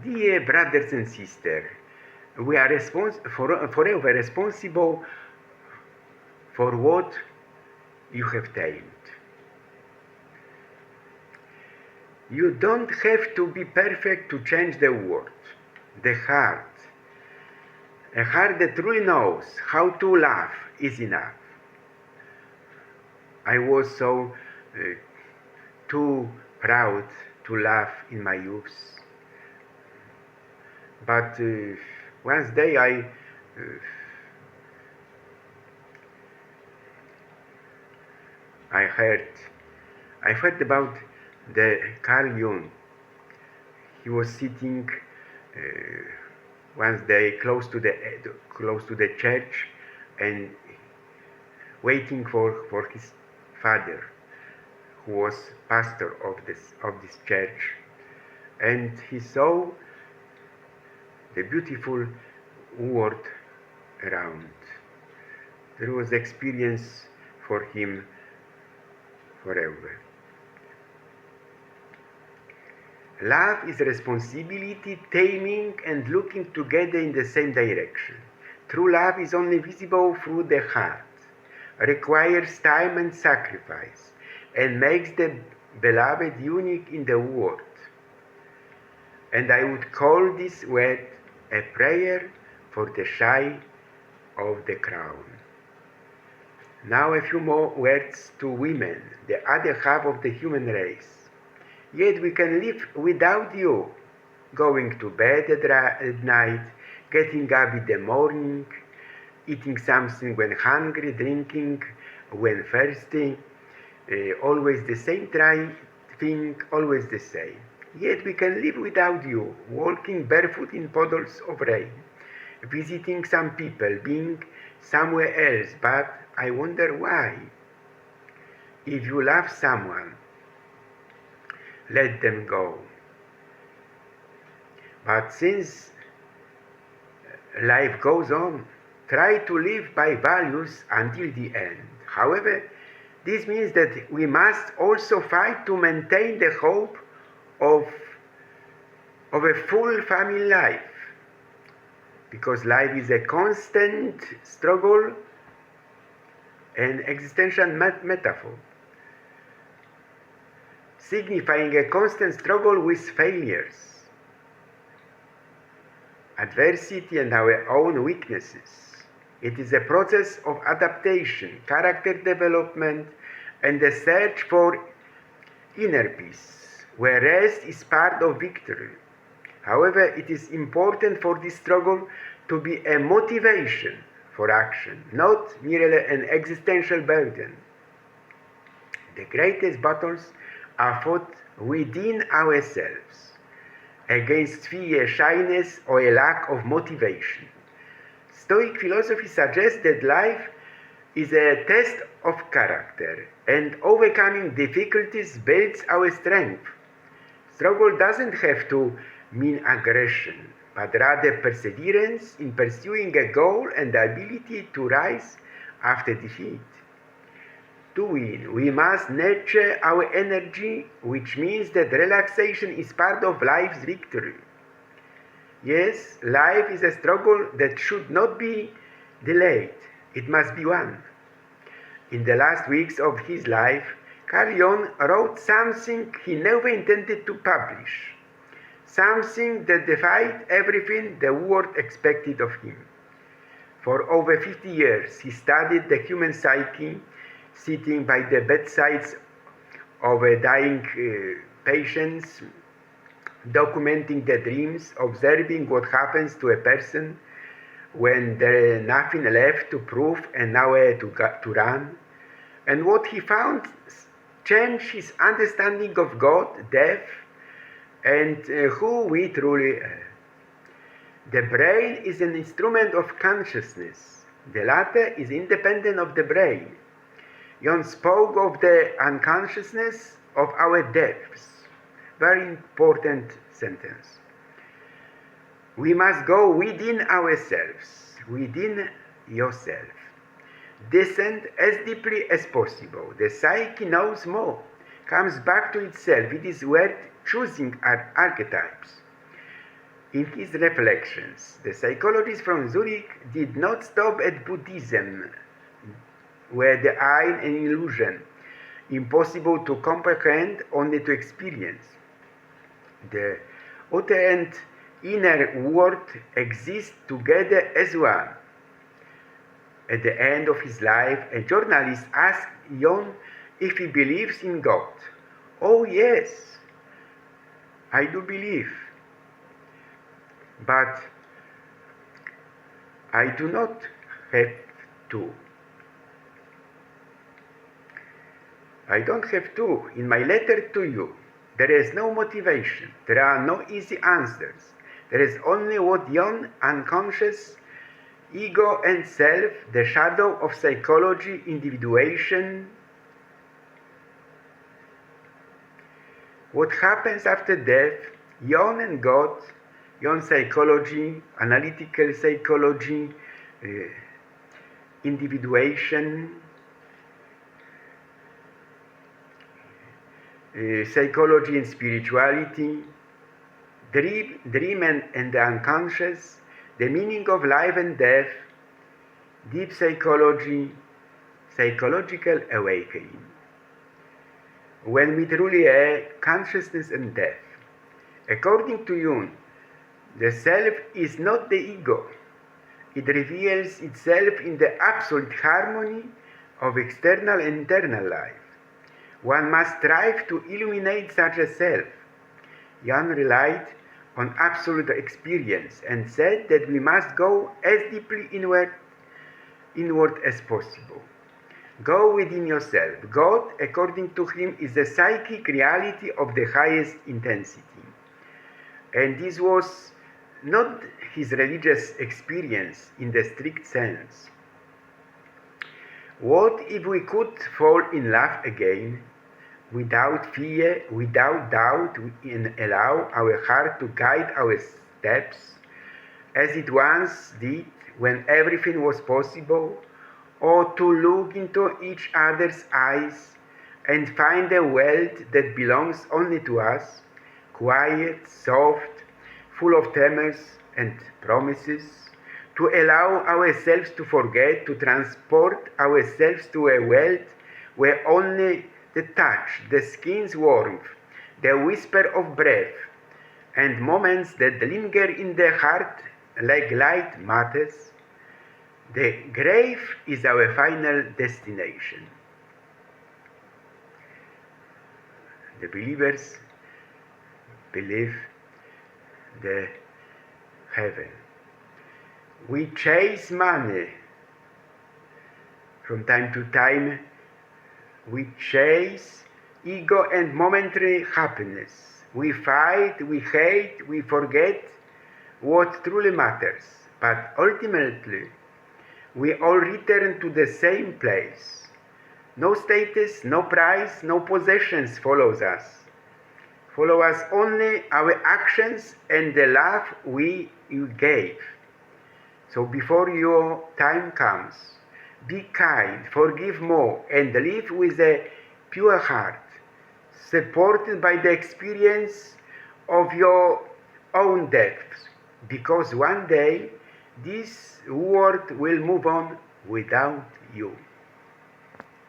Dear brothers and sisters, we are forever responsible for what you have tamed. You don't have to be perfect to change the world. The heart, a heart that truly knows how to love, is enough. I was so too proud to laugh in my youth. But one day I heard about the Carl Jung. He was sitting one day close to the church and waiting for his father, who was pastor of this church, and he saw the beautiful world around. There was experience for him forever. Love is responsibility, taming, and looking together in the same direction. True love is only visible through the heart, requires time and sacrifice, and makes the beloved unique in the world. And I would call this word a prayer for the shy of the crown. Now a few more words to women, the other half of the human race. Yet we can live without you, going to bed at night, getting up in the morning, eating something when hungry, drinking when thirsty, always the same thing, always the same. Yet we can live without you, walking barefoot in puddles of rain, visiting some people, being somewhere else, but I wonder why. If you love someone, let them go. But since life goes on, try to live by values until the end. However, this means that we must also fight to maintain the hope of a full family life, because life is a constant struggle and existential metaphor, signifying a constant struggle with failures, adversity, and our own weaknesses. It is a process of adaptation, character development, and the search for inner peace, where rest is part of victory. However, it is important for this struggle to be a motivation for action, not merely an existential burden. The greatest battles are fought within ourselves, against fear, shyness, or a lack of motivation. Stoic philosophy suggests that life is a test of character, and overcoming difficulties builds our strength. Struggle doesn't have to mean aggression, but rather perseverance in pursuing a goal and the ability to rise after defeat. To win, we must nurture our energy, which means that relaxation is part of life's victory. Yes, life is a struggle that should not be delayed. It must be won. In the last weeks of his life, Carl Jung wrote something he never intended to publish, something that defied everything the world expected of him. For over 50 years, he studied the human psyche, sitting by the bedsides of dying patients, documenting the dreams, observing what happens to a person when there is nothing left to prove and nowhere to run. And what he found changed his understanding of God, death, and who we truly are. The brain is an instrument of consciousness. The latter is independent of the brain. Jung spoke of the unconsciousness of our depths. Very important sentence. We must go within ourselves, within yourself. Descend as deeply as possible. The psyche knows more, comes back to itself. It is worth choosing our archetypes. In his reflections, the psychologist from Zurich did not stop at Buddhism, where the eye an illusion, impossible to comprehend, only to experience. The outer and inner world exist together as one. At the end of his life, a journalist asked Jon if he believes in God. "Oh yes, I do believe, but I do not have to. I don't have to. In my letter to you, there is no motivation. There are no easy answers. There is only what Jon, unconscious, ego and self, the shadow of psychology, individuation. What happens after death, Jon and God, Jon psychology, analytical psychology, individuation, psychology and spirituality, dream and the unconscious, the meaning of life and death, deep psychology, psychological awakening. When we truly are consciousness and death. According to Jung, the self is not the ego. It reveals itself in the absolute harmony of external and internal life. One must strive to illuminate such a self. Jan relied on absolute experience and said that we must go as deeply inward as possible. Go within yourself. God, according to him, is the psychic reality of the highest intensity. And this was not his religious experience in the strict sense. What if we could fall in love again, without fear, without doubt, and allow our heart to guide our steps, as it once did when everything was possible, or to look into each other's eyes and find a world that belongs only to us, quiet, soft, full of tremors and promises, to allow ourselves to forget, to transport ourselves to a world where only the touch, the skin's warmth, the whisper of breath, and moments that linger in the heart like light matters. The grave is our final destination. The believers believe the heaven. We chase money. From time to time, we chase ego and momentary happiness. We fight, we hate, we forget what truly matters. But ultimately, we all return to the same place. No status, no prize, no possessions follows us. Follow us only our actions and the love we gave. So before your time comes, be kind, forgive more, and live with a pure heart, supported by the experience of your own depths, because one day this world will move on without you.